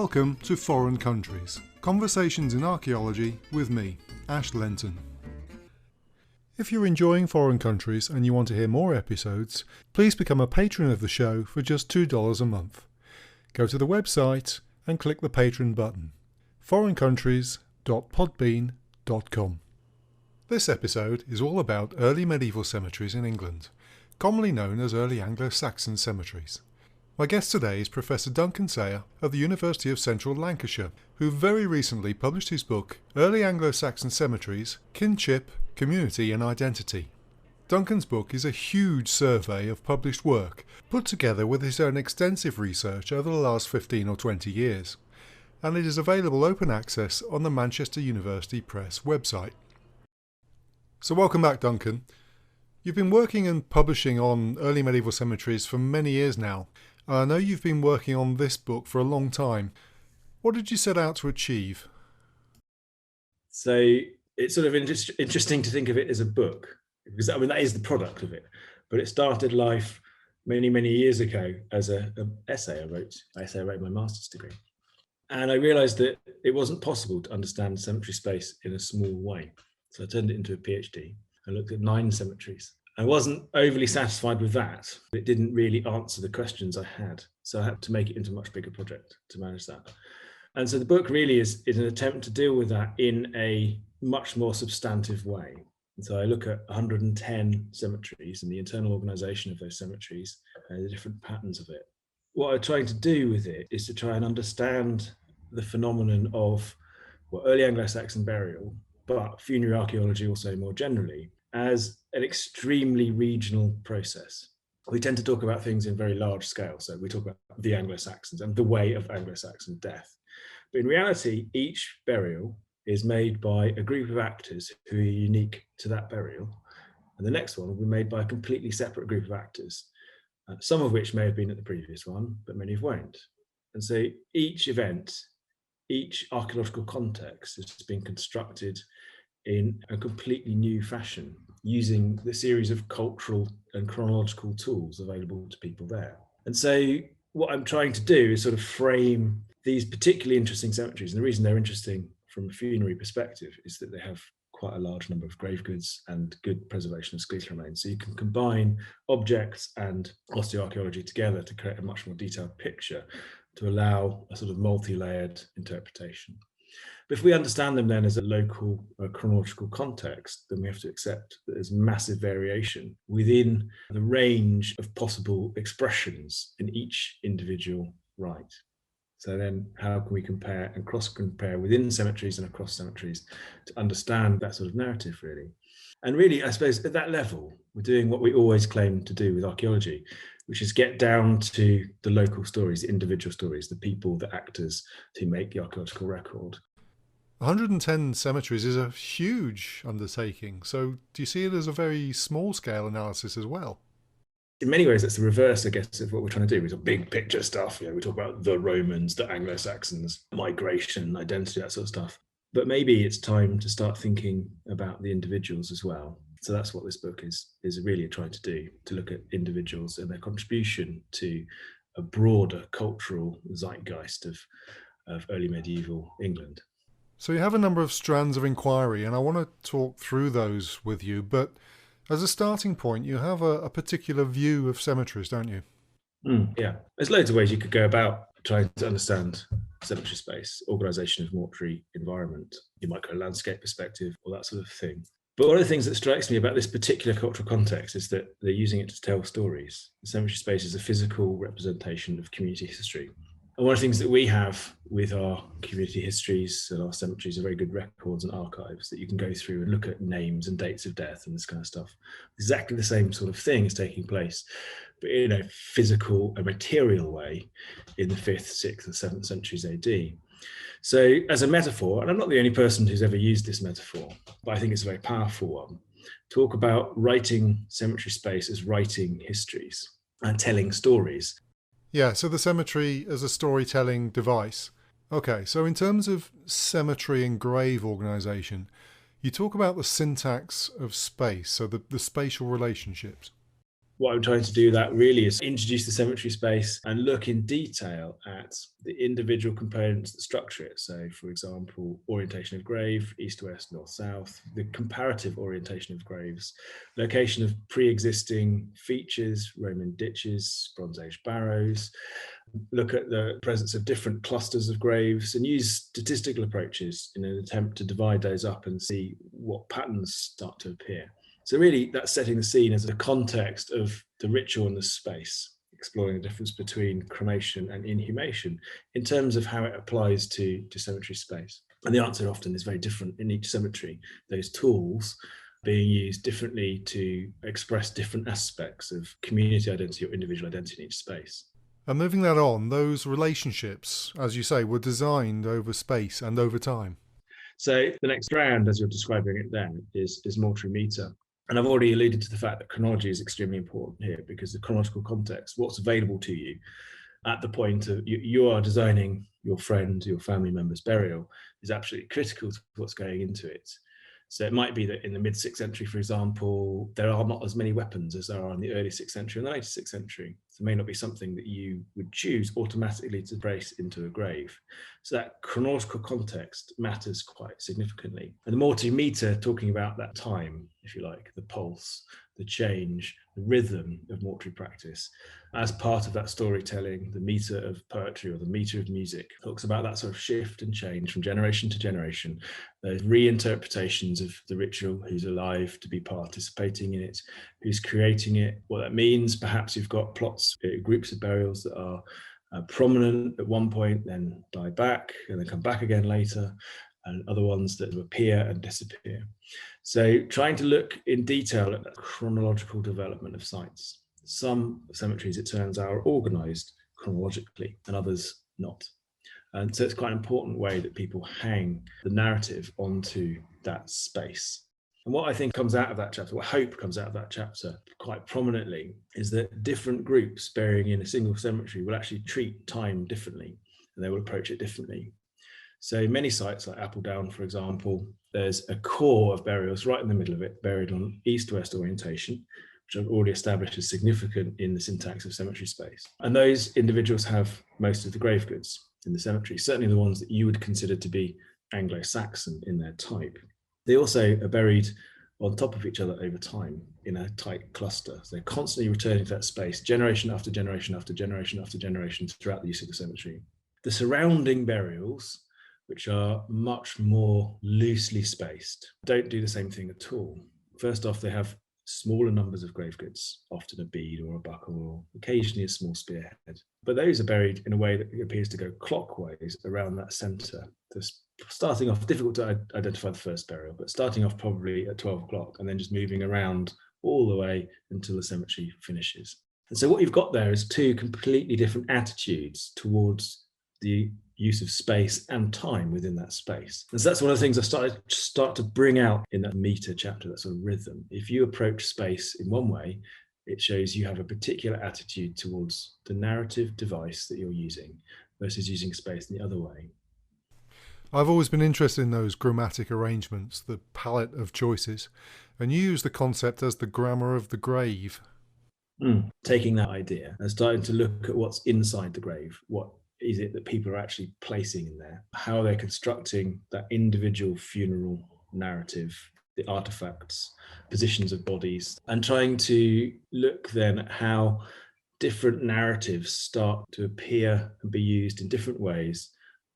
Welcome to Foreign Countries, Conversations in Archaeology with me, Ash Lenton. If you're enjoying Foreign Countries and you want to hear more episodes, please become a patron of the show for just $2 a month. Go to the website and click the patron button, foreigncountries.podbean.com. This episode is all about early medieval cemeteries in England, commonly known as early Anglo-Saxon cemeteries. My guest today is Professor Duncan of the University of Central Lancashire, who very recently published his book, Early Anglo-Saxon Cemeteries, Kinship, Community and Identity. Duncan's book is a huge survey of published work, put together with his own extensive research over the last 15 or 20 years, and it is available open access on the Manchester University Press website. So welcome back, Duncan. You've been working and publishing on early medieval cemeteries for many years now. I know you've been working on this book for a long time. What did you set out to achieve? So it's sort of interesting to think of it as a book, because that is the product of it. But it started life many, many years ago as an essay I wrote my master's degree. And I realised that it wasn't possible to understand cemetery space in a small way. So I turned it into a PhD and looked at 9 cemeteries. I wasn't overly satisfied with that. It didn't really answer the questions I had. So I had to make it into a much bigger project to manage that. And so the book really is an attempt to deal with that in a much more substantive way. And so I look at 110 cemeteries and the internal organisation of those cemeteries and the different patterns of it. What I'm trying to do with it is to try and understand the phenomenon of early Anglo-Saxon burial, but funerary archaeology also more generally, as an extremely regional process. We tend to talk about things in very large scale. So we talk about the Anglo-Saxons and the way of Anglo-Saxon death. But in reality, each burial is made by a group of actors who are unique to that burial. And the next one will be made by a completely separate group of actors, some of which may have been at the previous one, but many won't. And so each event, each archaeological context has been constructed in a completely new fashion, using the series of cultural and chronological tools available to people there. And so what I'm trying to do is sort of frame these particularly interesting cemeteries. And the reason they're interesting from a funerary perspective is that they have quite a large number of grave goods and good preservation of skeletal remains. So you can combine objects and osteoarchaeology together to create a much more detailed picture to allow a sort of multi-layered interpretation. But if we understand them then as a local chronological context, then we have to accept that there's massive variation within the range of possible expressions in each individual rite. So then how can we compare and cross-compare within cemeteries and across cemeteries to understand that sort of narrative, really? And really, I suppose at that level, we're doing what we always claim to do with archaeology, which is get down to the local stories, the individual stories, the people, the actors who make the archaeological record. 110 cemeteries is a huge undertaking, so do you see it as a very small-scale analysis as well? In many ways, it's the reverse, I guess, of what we're trying to do. We talk big picture stuff. We talk about the Romans, the Anglo-Saxons, migration, identity, that sort of stuff. But maybe it's time to start thinking about the individuals as well. So that's what this book is really trying to do, to look at individuals and their contribution to a broader cultural zeitgeist of early medieval England. So you have a number of strands of inquiry, and I want to talk through those with you, but as a starting point, you have a particular view of cemeteries, don't you? Yeah, there's loads of ways you could go about trying to understand cemetery space, organisation of mortuary environment, your micro-landscape perspective, all that sort of thing. But one of the things that strikes me about this particular cultural context is that they're using it to tell stories. The cemetery space is a physical representation of community history. And one of the things that we have with our community histories and our cemeteries are very good records and archives that you can go through and look at names and dates of death and this kind of stuff. Exactly the same sort of thing is taking place, but in a physical and material way in the 5th, 6th and 7th centuries AD. So as a metaphor, and I'm not the only person who's ever used this metaphor, but I think it's a very powerful one, talk about writing cemetery space as writing histories and telling stories. Yeah, so the cemetery as a storytelling device. Okay, so in terms of cemetery and grave organisation, you talk about the syntax of space, so the spatial relationships. What I'm trying to do that really is introduce the cemetery space and look in detail at the individual components that structure it. So, for example, orientation of grave, east-west, north-south, the comparative orientation of graves, location of pre-existing features, Roman ditches, Bronze Age barrows, look at the presence of different clusters of graves and use statistical approaches in an attempt to divide those up and see what patterns start to appear. So really that's setting the scene as a context of the ritual and the space, exploring the difference between cremation and inhumation in terms of how it applies to cemetery space. And the answer often is very different in each cemetery. Those tools being used differently to express different aspects of community identity or individual identity in each space. And moving that on, those relationships, as you say, were designed over space and over time. So the next strand, as you're describing it then, is Multimeter. And I've already alluded to the fact that chronology is extremely important here, because the chronological context, what's available to you at the point of you are designing your friend, your family member's burial, is absolutely critical to what's going into it. So it might be that in the mid-6th century, for example, there are not as many weapons as there are in the early 6th century and the later 6th century. So it may not be something that you would choose automatically to place into a grave. So that chronological context matters quite significantly. And the Multimeter, talking about that time, if you like, the pulse, the change, the rhythm of mortuary practice, as part of that storytelling, the meter of poetry or the meter of music, talks about that sort of shift and change from generation to generation, those reinterpretations of the ritual, who's alive to be participating in it, who's creating it, what that means. Perhaps you've got plots, groups of burials that are prominent at one point, then die back, and then come back again later, and other ones that appear and disappear. So trying to look in detail at the chronological development of sites. Some cemeteries, it turns out, are organised chronologically and others not. And so it's quite an important way that people hang the narrative onto that space. And what I think comes out of that chapter, what I hope comes out of that chapter quite prominently, is that different groups burying in a single cemetery will actually treat time differently, and they will approach it differently. So many sites like Appledown, for example, there's a core of burials right in the middle of it, buried on east-west orientation, which I've already established as significant in the syntax of cemetery space. And those individuals have most of the grave goods in the cemetery, certainly the ones that you would consider to be Anglo-Saxon in their type. They also are buried on top of each other over time in a tight cluster. So they're constantly returning to that space, generation after generation after generation after generation throughout the use of the cemetery. The surrounding burials, which are much more loosely spaced, don't do the same thing at all. First off, they have smaller numbers of grave goods, often a bead or a buckle or occasionally a small spearhead. But those are buried in a way that appears to go clockwise around that centre. Starting off, difficult to identify the first burial, but starting off probably at 12 o'clock and then just moving around all the way until the cemetery finishes. And so what you've got there is two completely different attitudes towards the use of space and time within that space. And so that's one of the things I start to bring out in that meter chapter, that sort of rhythm. If you approach space in one way, it shows you have a particular attitude towards the narrative device that you're using versus using space in the other way. I've always been interested in those grammatic arrangements, the palette of choices, and you use the concept as the grammar of the grave. Taking that idea and starting to look at what's inside the grave, what is it that people are actually placing in there, how they're constructing that individual funeral narrative, the artifacts, positions of bodies, and trying to look then at how different narratives start to appear and be used in different ways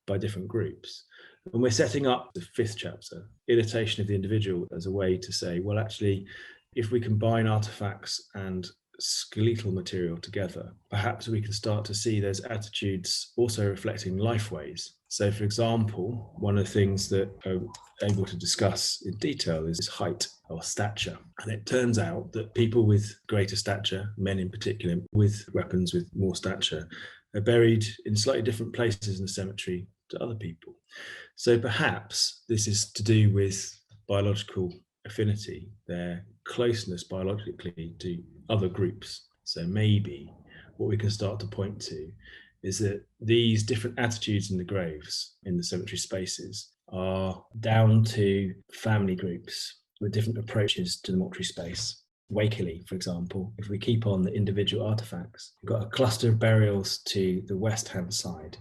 by different groups. And we're setting up the 5th chapter, imitation of the individual, as a way to say, well, actually, if we combine artifacts and skeletal material together, perhaps we can start to see those attitudes also reflecting lifeways. So, for example, one of the things that I'm able to discuss in detail is height or stature. And it turns out that people with greater stature, men in particular, with weapons with more stature, are buried in slightly different places in the cemetery to other people. So perhaps this is to do with biological affinity, their closeness biologically to other groups. So maybe what we can start to point to is that these different attitudes in the graves, in the cemetery spaces, are down to family groups with different approaches to the mortuary space. Wakeley, for example, if we keep on the individual artifacts, we've got a cluster of burials to the west-hand side,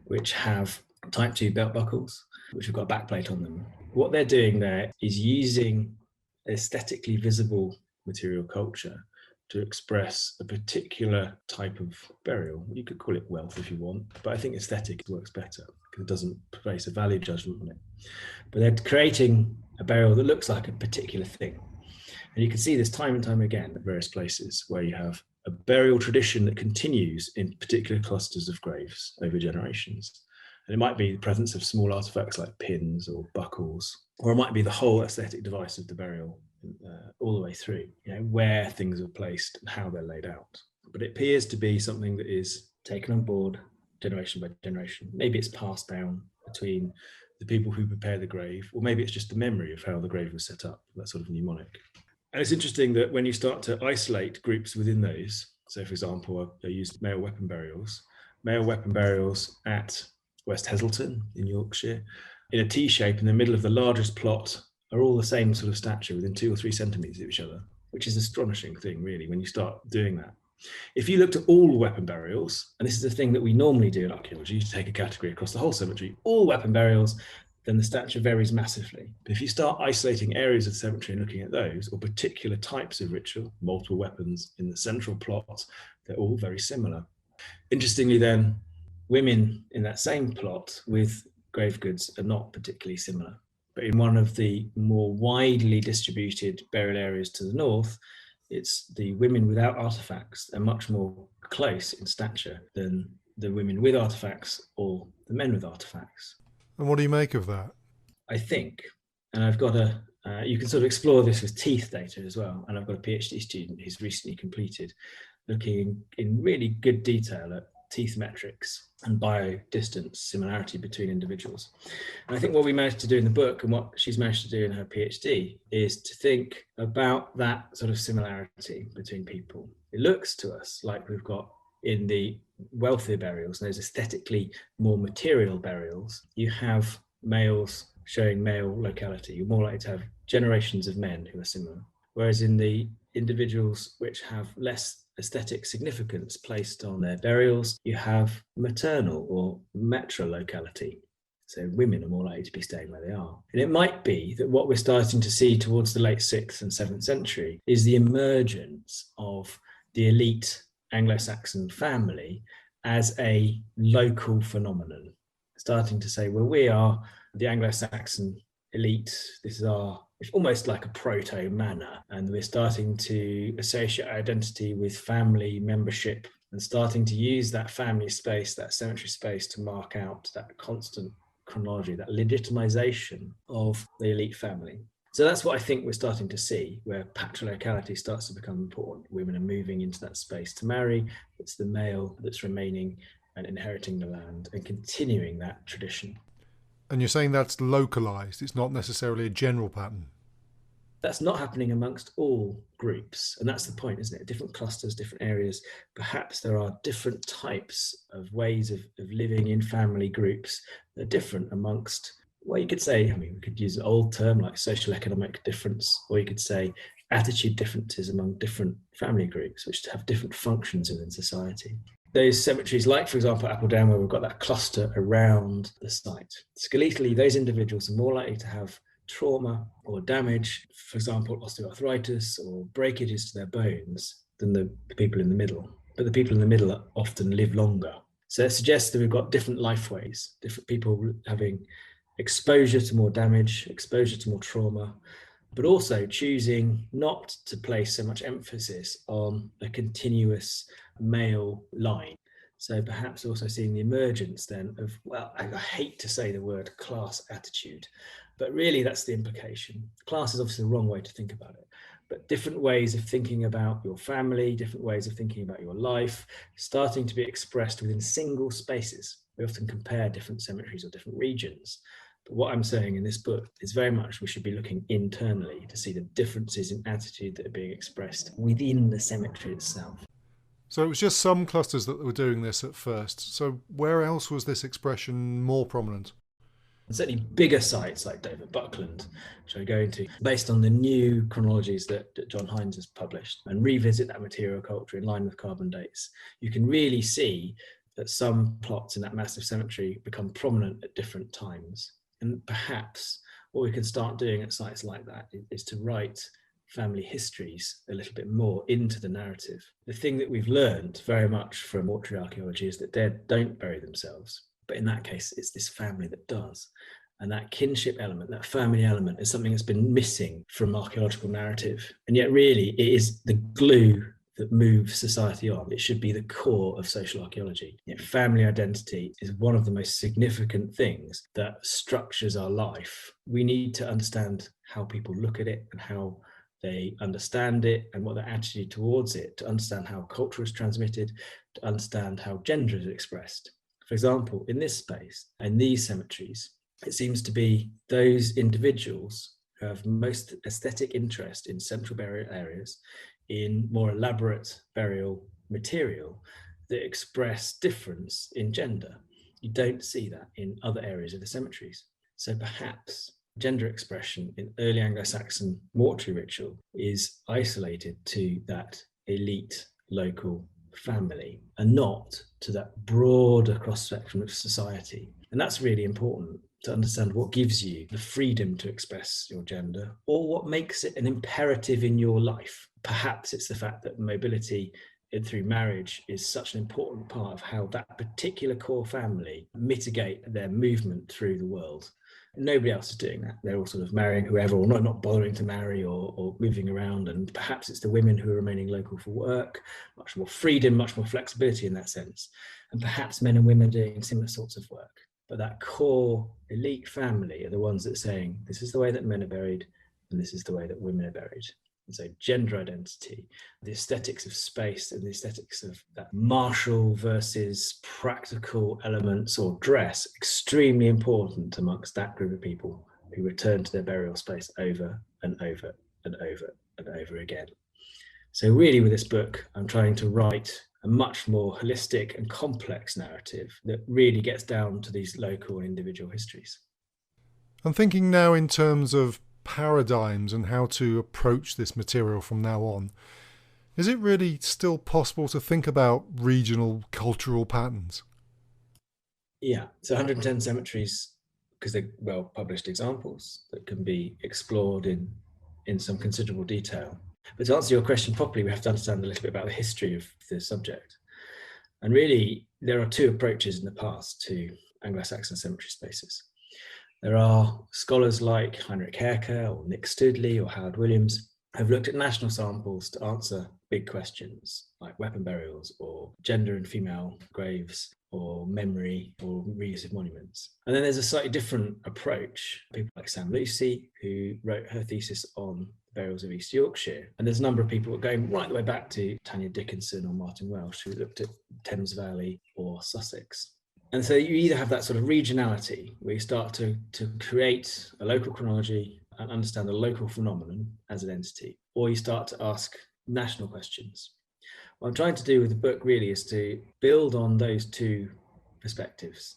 which have type 2 belt buckles, which have got a backplate on them. What they're doing there is using aesthetically visible material culture to express a particular type of burial. You could call it wealth if you want, but I think aesthetic works better because it doesn't place a value judgment on it. But they're creating a burial that looks like a particular thing. And you can see this time and time again at various places where you have a burial tradition that continues in particular clusters of graves over generations. And it might be the presence of small artifacts like pins or buckles, or it might be the whole aesthetic device of the burial all the way through, where things are placed and how they're laid out. But it appears to be something that is taken on board generation by generation. Maybe it's passed down between the people who prepare the grave, or maybe it's just the memory of how the grave was set up, that sort of mnemonic. And it's interesting that when you start to isolate groups within those, so for example, I used male weapon burials at West Heselton in Yorkshire, in a T shape in the middle of the largest plot, are all the same sort of stature within 2 or 3 centimetres of each other, which is an astonishing thing, really, when you start doing that. If you looked at all weapon burials, and this is a thing that we normally do in archaeology, to take a category across the whole cemetery, all weapon burials, then the stature varies massively. But if you start isolating areas of the cemetery and looking at those, or particular types of ritual, multiple weapons in the central plot, they're all very similar. Interestingly then, women in that same plot with grave goods are not particularly similar. But in one of the more widely distributed burial areas to the north, it's the women without artifacts are much more close in stature than the women with artifacts or the men with artifacts. And what do you make of that? I think, and I've got you can sort of explore this with teeth data as well, and I've got a PhD student who's recently completed looking in really good detail at teeth metrics and biodistance similarity between individuals. And I think what we managed to do in the book and what she's managed to do in her PhD is to think about that sort of similarity between people. It looks to us like we've got in the wealthier burials, those aesthetically more material burials, you have males showing male locality. You're more likely to have generations of men who are similar. Whereas in the individuals which have less aesthetic significance placed on their burials, you have maternal or metro locality. So women are more likely to be staying where they are. And it might be that what we're starting to see towards the late 6th and 7th century is the emergence of the elite Anglo-Saxon family as a local phenomenon, starting to say, well, we are the Anglo-Saxon elite. This is it's almost like a proto-manor, and we're starting to associate identity with family membership and starting to use that family space, that cemetery space, to mark out that constant chronology, that legitimization of the elite family. So that's what I think we're starting to see, where patriarchality starts to become important. Women are moving into that space to marry. It's the male that's remaining and inheriting the land and continuing that tradition. And you're saying that's localized, it's not necessarily a general pattern? That's not happening amongst all groups. And that's the point, isn't it? Different clusters, different areas. Perhaps there are different types of ways of living in family groups that are different amongst, well, you could say, we could use an old term like social economic difference, or you could say attitude differences among different family groups, which have different functions within society. Those cemeteries, like, for example, Appledown, where we've got that cluster around the site, skeletally, those individuals are more likely to have trauma or damage, for example, osteoarthritis or breakages to their bones, than the people in the middle. But the people in the middle often live longer. So it suggests that we've got different lifeways, different people having exposure to more damage, exposure to more trauma, but also choosing not to place so much emphasis on a continuous male line. So perhaps also seeing the emergence then of, well, I hate to say the word class attitude, but really that's the implication. Class is obviously the wrong way to think about it, but different ways of thinking about your family, different ways of thinking about your life, starting to be expressed within single spaces. We often compare different cemeteries or different regions. But what I'm saying in this book is very much we should be looking internally to see the differences in attitude that are being expressed within the cemetery itself. So it was just some clusters that were doing this at first. So where else was this expression more prominent? certainly bigger sites like Dover Buckland, which I go into, based on the new chronologies that John Hines has published, and revisit that material culture in line with carbon dates, you can really see that some plots in that massive cemetery become prominent at different times. And perhaps what we can start doing at sites like that is to write family histories a little bit more into the narrative. The thing that we've learned very much from mortuary archaeology is that dead don't bury themselves. But in that case, it's this family that does. And that kinship element, that family element, is something that's been missing from archaeological narrative. And yet really it is the glue that moves society on. It should be the core of social archaeology. Yet family identity is one of the most significant things that structures our life. We need to understand how people look at it and how they understand it and what their attitude towards it, to understand how culture is transmitted, to understand how gender is expressed. For example, in this space, in these cemeteries, it seems to be those individuals who have most aesthetic interest in central burial areas, in more elaborate burial material, that express difference in gender. You don't see that in other areas of the cemeteries. So perhaps gender expression in early Anglo-Saxon mortuary ritual is isolated to that elite local family and not to that broader cross-section of society. And that's really important to understand what gives you the freedom to express your gender, or what makes it an imperative in your life. Perhaps it's the fact that mobility through marriage is such an important part of how that particular core family mitigate their movement through the world. Nobody else is doing that. They're all sort of marrying whoever, or not bothering to marry, or moving around. And perhaps it's the women who are remaining local for work, much more freedom, much more flexibility in that sense. And perhaps men and women doing similar sorts of work. But that core elite family are the ones that are saying, this is the way that men are buried, and this is the way that women are buried. And so gender identity, the aesthetics of space and the aesthetics of that martial versus practical elements or dress, extremely important amongst that group of people who return to their burial space over and over and over and over again. So really with this book, I'm trying to write a much more holistic and complex narrative that really gets down to these local and individual histories. I'm thinking now in terms of paradigms and how to approach this material from now on. Is it really still possible to think about regional cultural patterns? Yeah, so 110 cemeteries, because they're well-published examples that can be explored in some considerable detail. But to answer your question properly, we have to understand a little bit about the history of the subject. And really, there are two approaches in the past to Anglo-Saxon cemetery spaces. There are scholars like Heinrich Herke or Nick Studley or Howard Williams have looked at national samples to answer big questions like weapon burials or gender and female graves or memory or reuse of monuments. And then there's a slightly different approach. People like Sam Lucy, who wrote her thesis on the burials of East Yorkshire. And there's a number of people going right the way back to Tanya Dickinson or Martin Welsh, who looked at Thames Valley or Sussex. And so you either have that sort of regionality where you start to create a local chronology and understand the local phenomenon as an entity, or you start to ask national questions. What I'm trying to do with the book really is to build on those two perspectives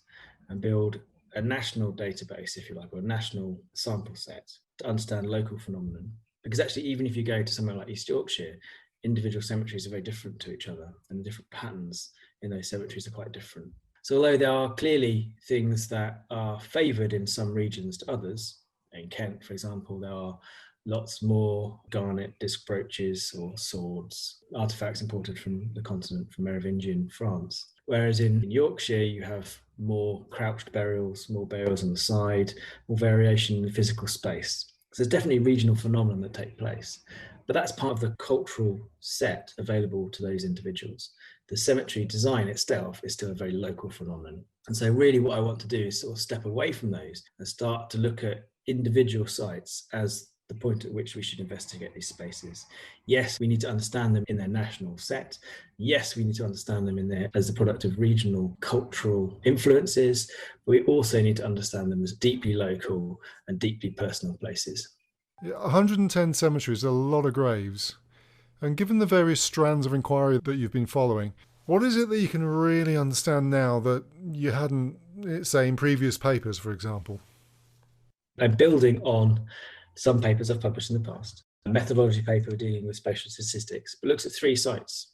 and build a national database, if you like, or a national sample set to understand local phenomenon. Because actually, even if you go to somewhere like East Yorkshire, individual cemeteries are very different to each other, and the different patterns in those cemeteries are quite different. So although there are clearly things that are favoured in some regions to others, in Kent, for example, there are lots more garnet disc brooches or swords, artefacts imported from the continent, from Merovingian France. Whereas in Yorkshire, you have more crouched burials, more burials on the side, more variation in the physical space. So there's definitely regional phenomena that take place. But that's part of the cultural set available to those individuals. The cemetery design itself is still a very local phenomenon. And so really what I want to do is sort of step away from those and start to look at individual sites as the point at which we should investigate these spaces. Yes, we need to understand them in their national set. Yes, we need to understand them as the product of regional cultural influences. But we also need to understand them as deeply local and deeply personal places. 110 cemeteries, a lot of graves. And given the various strands of inquiry that you've been following, what is it that you can really understand now that you hadn't, say, in previous papers, for example? I'm building on some papers I've published in the past. A methodology paper dealing with spatial statistics, but looks at 3 sites.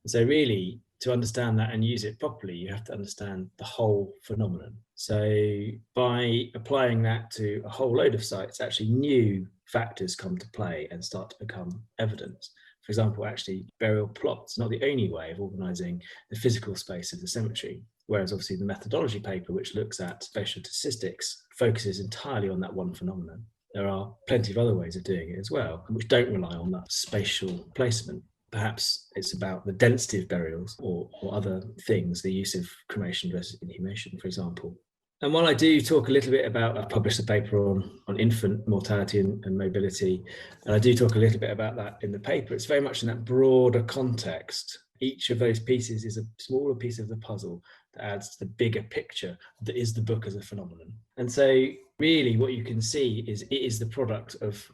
And so really, to understand that and use it properly, you have to understand the whole phenomenon. So by applying that to a whole load of sites, actually new factors come to play and start to become evident. For example, actually burial plots, not the only way of organising the physical space of the cemetery. Whereas obviously the methodology paper, which looks at spatial statistics, focuses entirely on that one phenomenon. There are plenty of other ways of doing it as well, which don't rely on that spatial placement. Perhaps it's about the density of burials or other things, the use of cremation versus inhumation, for example. And while I do talk a little bit about, I've published a paper on infant mortality and mobility, and I do talk a little bit about that in the paper, it's very much in that broader context. Each of those pieces is a smaller piece of the puzzle that adds to the bigger picture that is the book as a phenomenon. And so really what you can see is it is the product of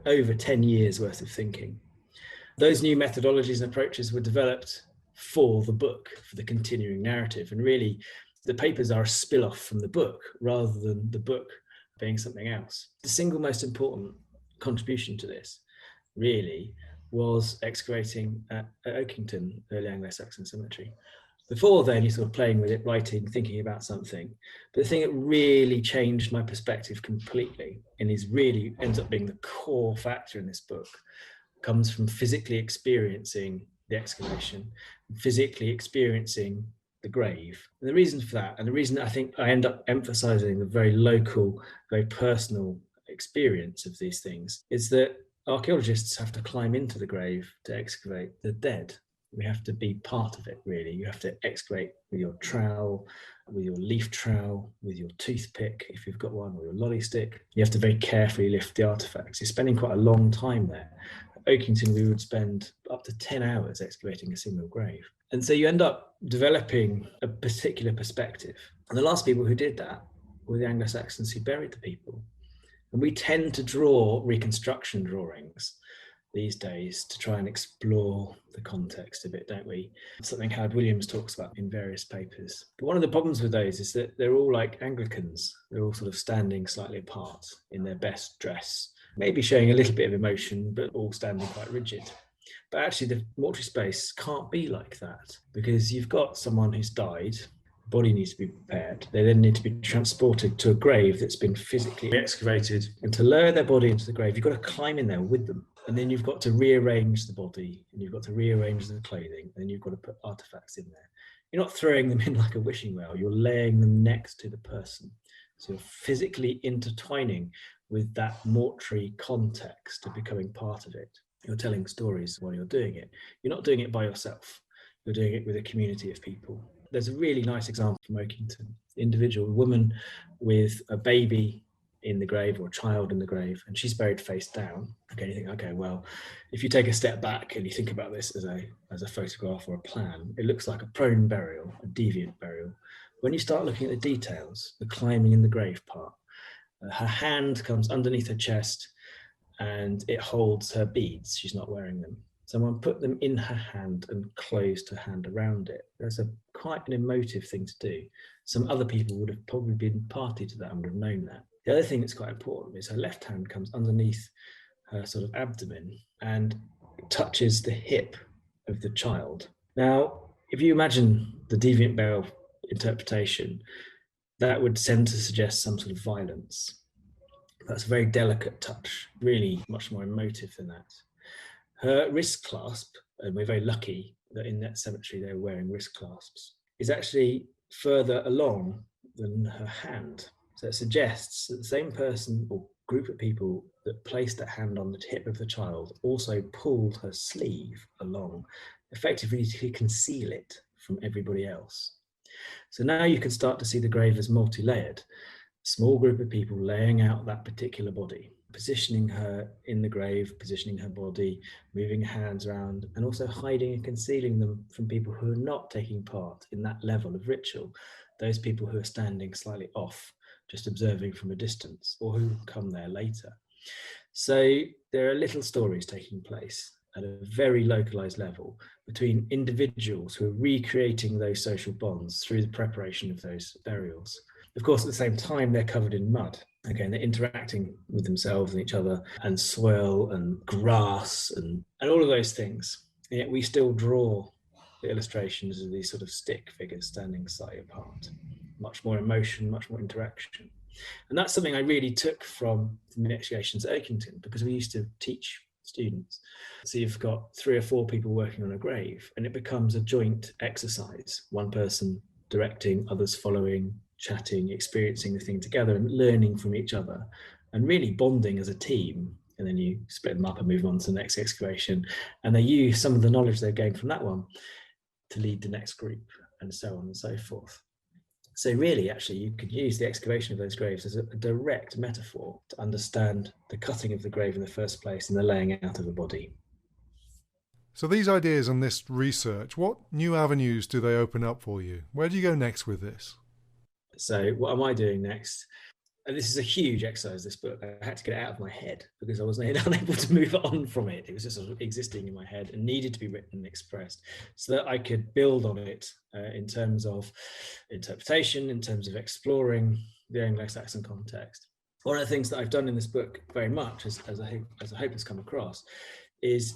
over 10 years worth of thinking. Those new methodologies and approaches were developed for the book, for the continuing narrative. And really, the papers are a spill-off from the book rather than the book being something else. The single most important contribution to this, really, was excavating at Oakington, early Anglo-Saxon Cemetery. Before then, you're sort of playing with it, writing, thinking about something. But the thing that really changed my perspective completely, and is really ends up being the core factor in this book, comes from physically experiencing the excavation, physically experiencing the grave. And the reason for that, and the reason I think I end up emphasizing the very local, very personal experience of these things, is that archaeologists have to climb into the grave to excavate the dead. We have to be part of it, really. You have to excavate with your trowel, with your leaf trowel, with your toothpick, if you've got one, or your lolly stick. You have to very carefully lift the artifacts. You're spending quite a long time there. At Oakington, we would spend up to 10 hours excavating a single grave. And so you end up developing a particular perspective. And the last people who did that were the Anglo-Saxons who buried the people. And we tend to draw reconstruction drawings these days to try and explore the context of it, don't we? Something Howard Williams talks about in various papers. But one of the problems with those is that they're all like Anglicans. They're all sort of standing slightly apart in their best dress, maybe showing a little bit of emotion, but all standing quite rigid. But actually the mortuary space can't be like that, because you've got someone who's died, the body needs to be prepared. They then need to be transported to a grave that's been physically excavated. And to lower their body into the grave, you've got to climb in there with them. And then you've got to rearrange the body, and you've got to rearrange the clothing, and then you've got to put artifacts in there. You're not throwing them in like a wishing well, you're laying them next to the person. So you're physically intertwining with that mortuary context of becoming part of it. You're telling stories while you're doing it. You're not doing it by yourself. You're doing it with a community of people. There's a really nice example from Oakington. Individual woman with a baby in the grave, or a child in the grave, and she's buried face down. Okay, you think, okay, well, if you take a step back and you think about this as a photograph or a plan, it looks like a prone burial, a deviant burial. When you start looking at the details, the climbing in the grave part, her hand comes underneath her chest and it holds her beads. She's not wearing them. Someone put them in her hand and closed her hand around it. That's quite an emotive thing to do. Some other people would have probably been party to that and would have known that. The other thing that's quite important is her left hand comes underneath her sort of abdomen and touches the hip of the child. Now, if you imagine the deviant burial interpretation, that would tend to suggest some sort of violence. That's a very delicate touch, really much more emotive than that. Her wrist clasp, and we're very lucky that in that cemetery they were wearing wrist clasps, is actually further along than her hand. So it suggests that the same person or group of people that placed that hand on the hip of the child also pulled her sleeve along, effectively to conceal it from everybody else. So now you can start to see the grave as multi-layered. Small group of people laying out that particular body, positioning her in the grave, positioning her body, moving her hands around, and also hiding and concealing them from people who are not taking part in that level of ritual, those people who are standing slightly off, just observing from a distance, or who come there later. So there are little stories taking place at a very localized level between individuals who are recreating those social bonds through the preparation of those burials. Of course, at the same time, they're covered in mud. Okay, and they're interacting with themselves and each other, and soil and grass and all of those things. And yet we still draw the illustrations of these sort of stick figures standing slightly apart. Much more emotion, much more interaction. And that's something I really took from the initiations at Oakington, because we used to teach students. So you've got 3 or 4 people working on a grave, and it becomes a joint exercise. One person directing, others following, chatting, experiencing the thing together and learning from each other and really bonding as a team. And then you split them up and move on to the next excavation. And they use some of the knowledge they've gained from that one to lead the next group, and so on and so forth. So really, actually, you could use the excavation of those graves as a direct metaphor to understand the cutting of the grave in the first place and the laying out of a body. So these ideas and this research, what new avenues do they open up for you? Where do you go next with this? So what am I doing next? And this is a huge exercise, this book. I had to get it out of my head because I wasn't unable to move on from it. It was just sort of existing in my head and needed to be written and expressed so that I could build on it in terms of interpretation, in terms of exploring the Anglo-Saxon context. One of the things that I've done in this book very much, as I hope has come across, is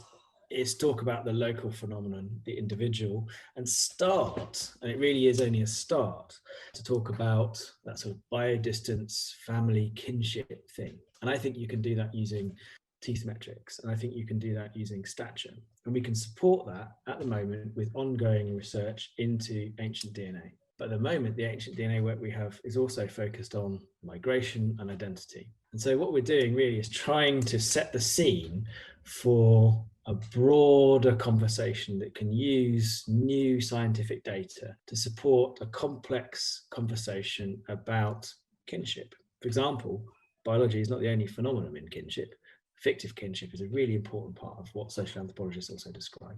talk about the local phenomenon, the individual, and start, and it really is only a start, to talk about that sort of biodistance, family, kinship thing. And I think you can do that using teeth metrics, and I think you can do that using stature. And we can support that at the moment with ongoing research into ancient DNA. But at the moment, the ancient DNA work we have is also focused on migration and identity. And so what we're doing really is trying to set the scene for a broader conversation that can use new scientific data to support a complex conversation about kinship. For example, biology is not the only phenomenon in kinship. Fictive kinship is a really important part of what social anthropologists also describe.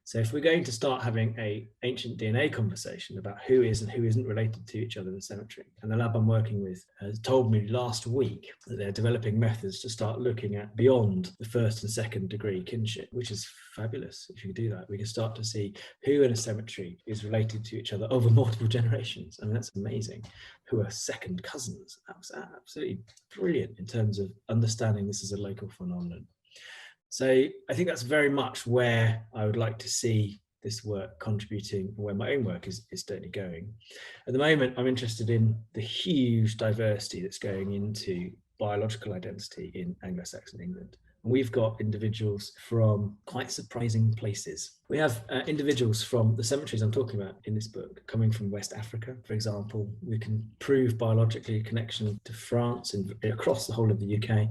So if we're going to start having an ancient DNA conversation about who is and who isn't related to each other in the cemetery, and the lab I'm working with has told me last week that they're developing methods to start looking at beyond the first and second degree kinship, which is fabulous. If you do that, we can start to see who in a cemetery is related to each other over multiple generations. I mean, that's amazing. Who are second cousins. That was absolutely brilliant in terms of understanding this as a local phenomenon. So I think that's very much where I would like to see this work contributing, where my own work is certainly going. At the moment, I'm interested in the huge diversity that's going into biological identity in Anglo-Saxon England. And we've got individuals from quite surprising places. We have individuals from the cemeteries I'm talking about in this book coming from West Africa, for example. We can prove biologically a connection to France and across the whole of the UK.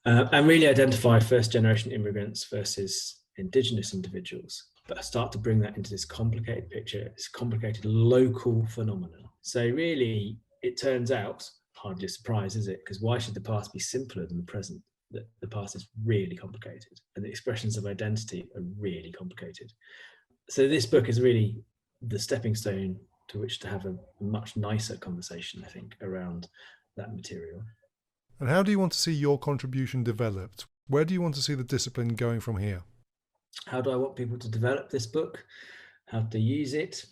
And really identify first-generation immigrants versus indigenous individuals, but start to bring that into this complicated picture, this complicated local phenomenon. So really, it turns out, hardly a surprise, is it? Because why should the past be simpler than the present? The past is really complicated, and the expressions of identity are really complicated. So this book is really the stepping stone to which to have a much nicer conversation, I think, around that material. And how do you want to see your contribution developed? Where do you want to see the discipline going from here? How do I want people to develop this book? How to use it?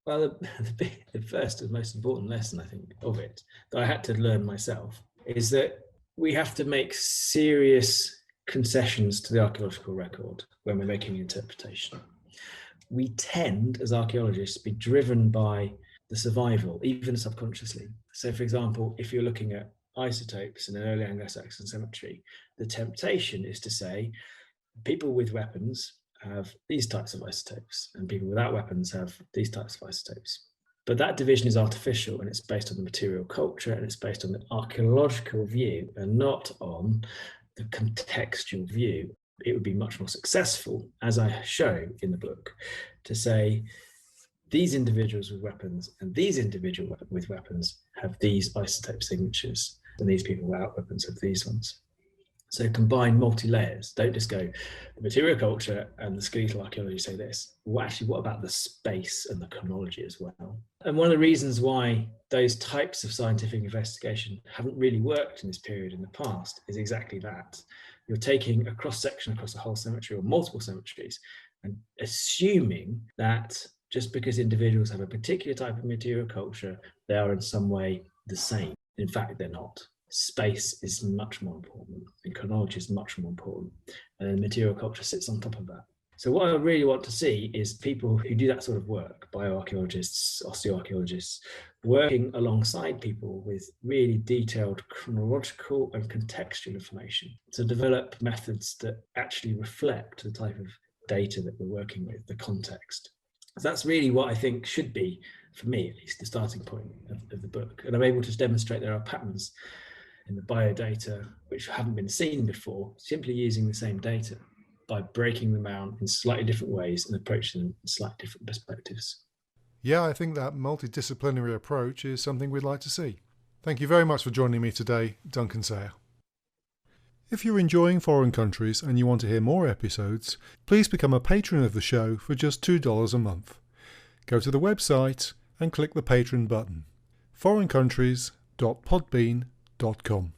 Well, the first and most important lesson, I think, of it, that I had to learn myself, is that we have to make serious concessions to the archaeological record when we're making an interpretation. We tend, as archaeologists, to be driven by the survival, even subconsciously. So, for example, if you're looking at isotopes in an early Anglo-Saxon cemetery, the temptation is to say people with weapons have these types of isotopes and people without weapons have these types of isotopes. But that division is artificial, and it's based on the material culture, and it's based on the archaeological view and not on the contextual view. It would be much more successful, as I show in the book, to say these individuals with weapons and these individuals with weapons have these isotope signatures, and these people without weapons have these ones. So combine multi-layers. Don't just go, the material culture and the skeletal archaeology say this. Well, actually, what about the space and the chronology as well? And one of the reasons why those types of scientific investigation haven't really worked in this period in the past is exactly that. You're taking a cross-section across a whole cemetery or multiple cemeteries and assuming that just because individuals have a particular type of material culture, they are in some way the same. In fact, they're not. space is much more important, and chronology is much more important, and then material culture sits on top of that. So what I really want to see is people who do that sort of work, bioarchaeologists, osteoarchaeologists, working alongside people with really detailed chronological and contextual information to develop methods that actually reflect the type of data that we're working with, the context. So that's really what I think should be, for me at least, the starting point of the book. And I'm able to demonstrate there are patterns in the biodata which haven't been seen before, simply using the same data, by breaking them down in slightly different ways and approaching them in slightly different perspectives. Yeah, I think that multidisciplinary approach is something we'd like to see. Thank you very much for joining me today, Duncan Sayer. If you're enjoying Foreign Countries and you want to hear more episodes, please become a patron of the show for just $2 a month. Go to the website and click the Patron button, foreigncountries.podbean.com.